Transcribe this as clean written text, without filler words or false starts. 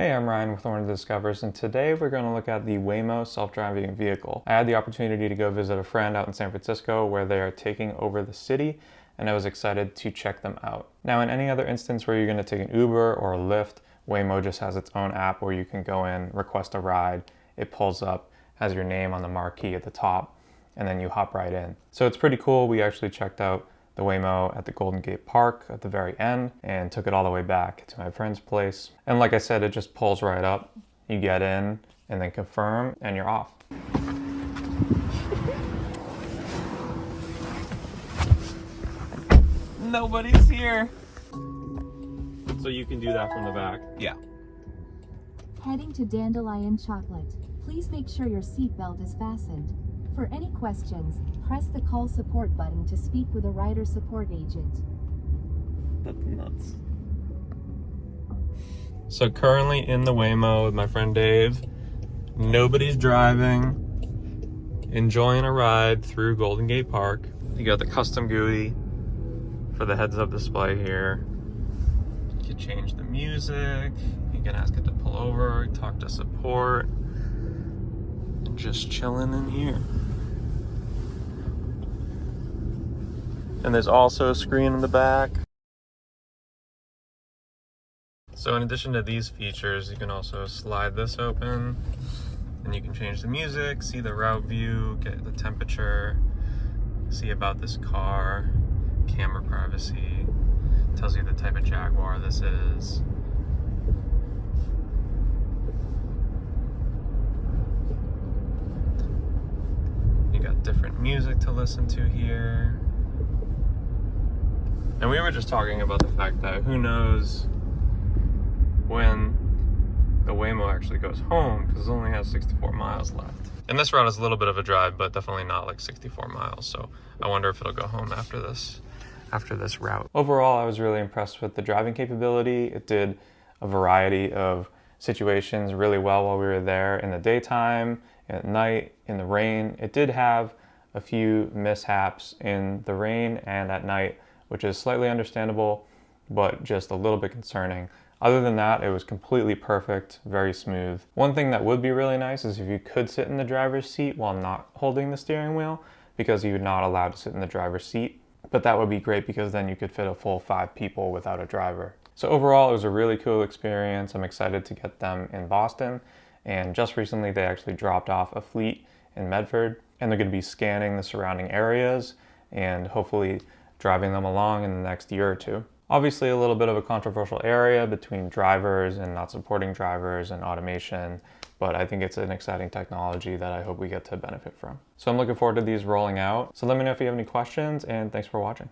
Hey, I'm Ryan with One of the Discovers, and today we're going to look at the Waymo self-driving vehicle. I had the opportunity to go visit a friend out in San Francisco where they are taking over the city, and I was excited to check them out. Now, in any other instance where you're going to take an Uber or a Lyft, Waymo just has its own app where you can go in, request a ride, it pulls up, has your name on the marquee at the top, and then you hop right in. So it's pretty cool. We actually checked out the Waymo at the Golden Gate Park at the very end and took it all the way back to my friend's place. And like I said, it just pulls right up. You get in and then confirm and you're off. Nobody's here. So you can do that from the back? Yeah. Heading to Dandelion Chocolate. Please make sure your seatbelt is fastened. For any questions, press the call support button to speak with a rider support agent. That's nuts. So currently in the Waymo with my friend Dave. Nobody's driving. Enjoying a ride through Golden Gate Park. You got the custom GUI for the heads-up display here. You can change the music. You can ask it to pull over, talk to support. And just chilling in here. And there's also a screen in the back. So in addition to these features, you can also slide this open and you can change the music, see the route view, get the temperature, see about this car, camera privacy, tells you the type of Jaguar this is. You got different music to listen to here. And we were just talking about the fact that who knows when the Waymo actually goes home, because it only has 64 miles left. And this route is a little bit of a drive, but definitely not like 64 miles. So I wonder if it'll go home after this route. Overall, I was really impressed with the driving capability. It did a variety of situations really well while we were there in the daytime, at night, in the rain. It did have a few mishaps in the rain and at night, which is slightly understandable, but just a little bit concerning. Other than that, it was completely perfect, very smooth. One thing that would be really nice is if you could sit in the driver's seat while not holding the steering wheel, because you're not allowed to sit in the driver's seat. But that would be great because then you could fit a full 5 people without a driver. So overall, it was a really cool experience. I'm excited to get them in Boston. And just recently, they actually dropped off a fleet in Medford, and they're going to be scanning the surrounding areas and hopefully driving them along in the next year or two. Obviously a little bit of a controversial area between drivers and not supporting drivers and automation, but I think it's an exciting technology that I hope we get to benefit from. So I'm looking forward to these rolling out. So let me know if you have any questions, and thanks for watching.